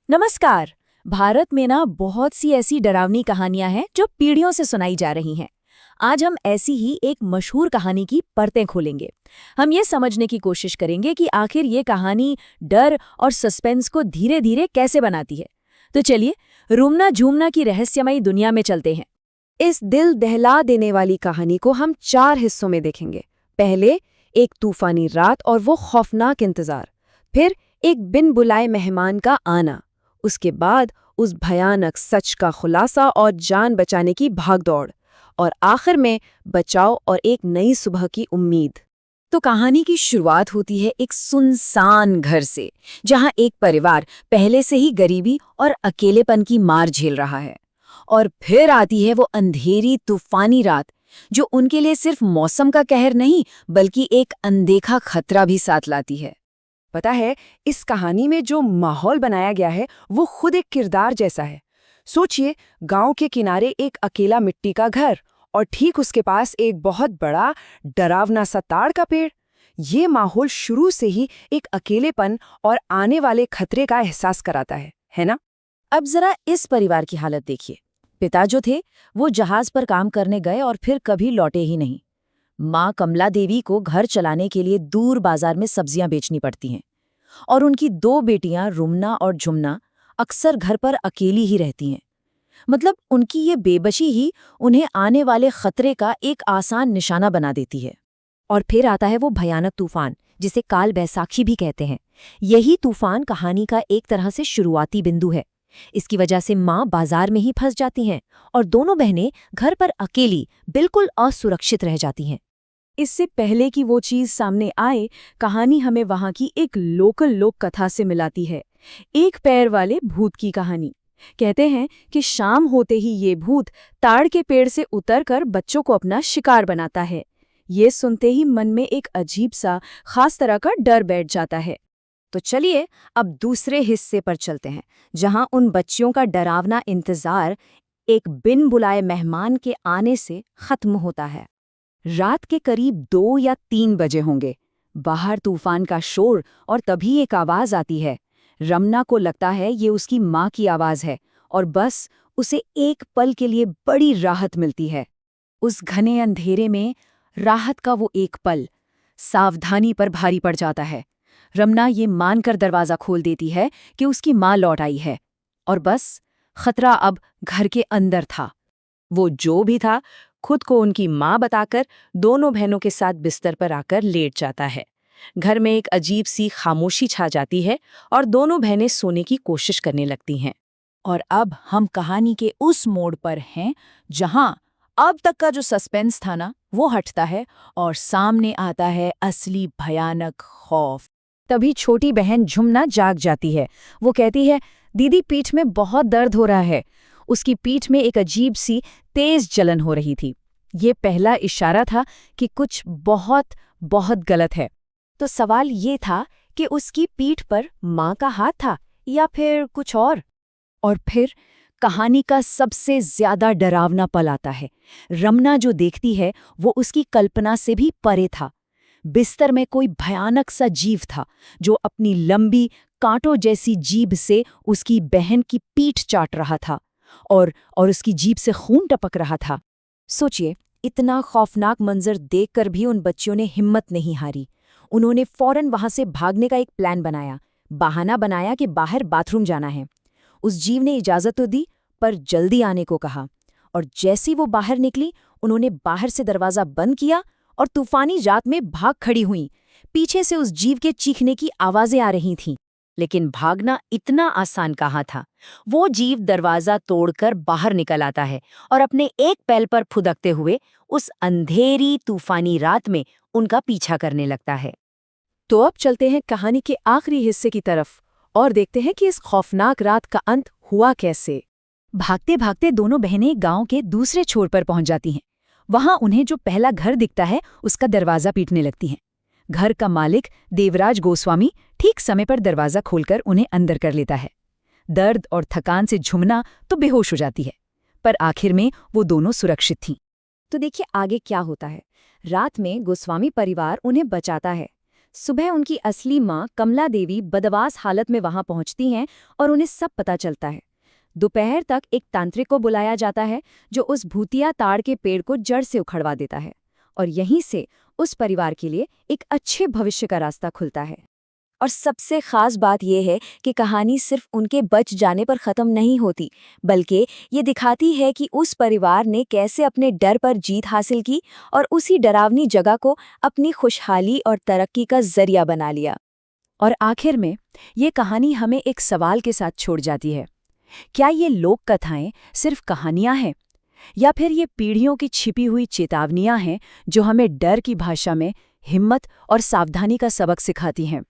नमस्कार। भारत में ना बहुत सी ऐसी डरावनी कहानियां हैं जो पीढ़ियों से सुनाई जा रही हैं। आज हम ऐसी ही एक मशहूर कहानी की परतें खोलेंगे। हम ये समझने की कोशिश करेंगे कि आखिर ये कहानी डर और सस्पेंस को धीरे धीरे कैसे बनाती है। तो चलिए रूमना झूमना की रहस्यमयी दुनिया में चलते हैं। इस दिल दहला देने वाली कहानी को हम 4 हिस्सों में देखेंगे। पहले एक तूफानी रात और वो खौफनाक इंतजार, फिर एक बिन बुलाए मेहमान का आना, उसके बाद उस भयानक सच का खुलासा और जान बचाने की भागदौड़, और आखिर में बचाव और एक नई सुबह की उम्मीद। तो कहानी की शुरुआत होती है एक सुनसान घर से, जहां एक परिवार पहले से ही गरीबी और अकेलेपन की मार झेल रहा है। और फिर आती है वो अंधेरी तूफानी रात, जो उनके लिए सिर्फ मौसम का कहर नहीं बल्कि एक अनदेखा खतरा भी साथ लाती है। पता है, इस कहानी में जो माहौल बनाया गया है वो खुद एक किरदार जैसा है। सोचिए, गांव के किनारे एक अकेला मिट्टी का घर और ठीक उसके पास एक बहुत बड़ा डरावना सा ताड़ का पेड़। ये माहौल शुरू से ही एक अकेलेपन और आने वाले खतरे का एहसास कराता है ना? अब जरा इस परिवार की हालत देखिए। पिता जो थे वो जहाज पर काम करने गए और फिर कभी लौटे ही नहीं। माँ कमला देवी को घर चलाने के लिए दूर बाजार में सब्जियां बेचनी पड़ती हैं, और उनकी 2 बेटियां रुमना और झुमना अक्सर घर पर अकेली ही रहती हैं। मतलब उनकी ये बेबसी ही उन्हें आने वाले खतरे का एक आसान निशाना बना देती है। और फिर आता है वो भयानक तूफान, जिसे काल बैसाखी भी कहते हैं। यही तूफान कहानी का एक तरह से शुरुआती बिंदु है। इसकी वजह से माँ बाजार में ही फंस जाती हैं और दोनों बहनें घर पर अकेली बिल्कुल असुरक्षित रह जाती हैं। इससे पहले कि वो चीज सामने आए, कहानी हमें वहां की एक लोकल लोक कथा से मिलाती है। एक पैर वाले भूत की कहानी। कहते हैं कि शाम होते ही ये भूत ताड़ के पेड़ से उतरकर बच्चों को अपना शिकार बनाता है। ये सुनते ही मन में एक अजीब सा खास तरह का डर बैठ जाता है। तो चलिए अब दूसरे हिस्से पर चलते हैं, जहां उन बच्चियों का डरावना इंतजार एक बिन बुलाए मेहमान के आने से खत्म होता है। रात के करीब 2 या 3 बजे होंगे। बाहर तूफान का शोर और तभी एक आवाज आती है। रमना को लगता है ये उसकी माँ की आवाज है और बस उसे एक पल के लिए बड़ी राहत मिलती है। उस घने अंधेरे में राहत का वो एक पल सावधानी पर भारी पड़ जाता है। रमना ये मानकर दरवाजा खोल देती है कि उसकी माँ लौट आई है, और बस खतरा अब घर के अंदर था। वो जो भी था खुद को उनकी माँ बताकर दोनों बहनों के साथ बिस्तर पर आकर लेट जाता है। घर में एक अजीब सी खामोशी छा जाती है और दोनों बहनें सोने की कोशिश करने लगती हैं। और अब हम कहानी के उस मोड़ पर हैं जहां अब तक का जो सस्पेंस था ना वो हटता है और सामने आता है असली भयानक खौफ। तभी छोटी बहन झुमना जाग जाती है। वो कहती है, दीदी पीठ में बहुत दर्द हो रहा है। उसकी पीठ में एक अजीब सी तेज जलन हो रही थी। ये पहला इशारा था कि कुछ बहुत बहुत गलत है। तो सवाल ये था कि उसकी पीठ पर माँ का हाथ था या फिर कुछ और? और फिर कहानी का सबसे ज्यादा डरावना पल आता है। रमना जो देखती है वो उसकी कल्पना से भी परे था। बिस्तर में कोई भयानक सा जीव था जो अपनी लंबी कांटों जैसी जीभ से उसकी बहन की पीठ चाट रहा था और उसकी जीभ से खून टपक रहा था। सोचिए, इतना खौफनाक मंजर देखकर भी उन बच्चियों ने हिम्मत नहीं हारी। उन्होंने फौरन वहां से भागने का एक प्लान बनाया। बहाना बनाया कि बाहर बाथरूम जाना है। उस जीव ने इजाजत तो दी पर जल्दी आने को कहा, और जैसी वो बाहर निकली उन्होंने बाहर से दरवाजा बंद किया और तूफानी रात में भाग खड़ी हुई। पीछे से उस जीव के चीखने की आवाजें आ रही थीं। लेकिन भागना इतना आसान कहाँ था। वो जीव दरवाजा तोड़कर बाहर निकल आता है और अपने एक पैर पर फुदकते हुए उस अंधेरी तूफानी रात में उनका पीछा करने लगता है। तो अब चलते हैं कहानी के आखिरी हिस्से की तरफ और देखते हैं कि इस खौफनाक रात का अंत हुआ कैसे। भागते भागते दोनों बहनें गांव के दूसरे छोर पर पहुंच जाती हैं। वहां उन्हें जो पहला घर दिखता है उसका दरवाजा पीटने लगती हैं। घर का मालिक देवराज गोस्वामी ठीक समय पर दरवाजा खोलकर उन्हें अंदर कर लेता है। दर्द और थकान से झुमना तो बेहोश हो जाती है, पर आखिर में वो दोनों सुरक्षित थीं। तो देखिए आगे क्या होता है। रात में गोस्वामी परिवार उन्हें बचाता है। सुबह उनकी असली माँ कमला देवी बदमाश हालत में वहां पहुंचती हैं और उन्हें सब पता चलता है। दोपहर तक एक तांत्रिक को बुलाया जाता है जो उस भूतिया ताड़ के पेड़ को जड़ से उखड़वा देता है, और यहीं से उस परिवार के लिए एक अच्छे भविष्य का रास्ता खुलता है। और सबसे खास बात यह है कि कहानी सिर्फ उनके बच जाने पर ख़त्म नहीं होती, बल्कि ये दिखाती है कि उस परिवार ने कैसे अपने डर पर जीत हासिल की और उसी डरावनी जगह को अपनी खुशहाली और तरक्की का जरिया बना लिया। और आखिर में ये कहानी हमें एक सवाल के साथ छोड़ जाती है। क्या ये लोक कथाएं सिर्फ कहानियां हैं, या फिर ये पीढ़ियों की छिपी हुई चेतावनियां हैं जो हमें डर की भाषा में हिम्मत और सावधानी का सबक सिखाती हैं?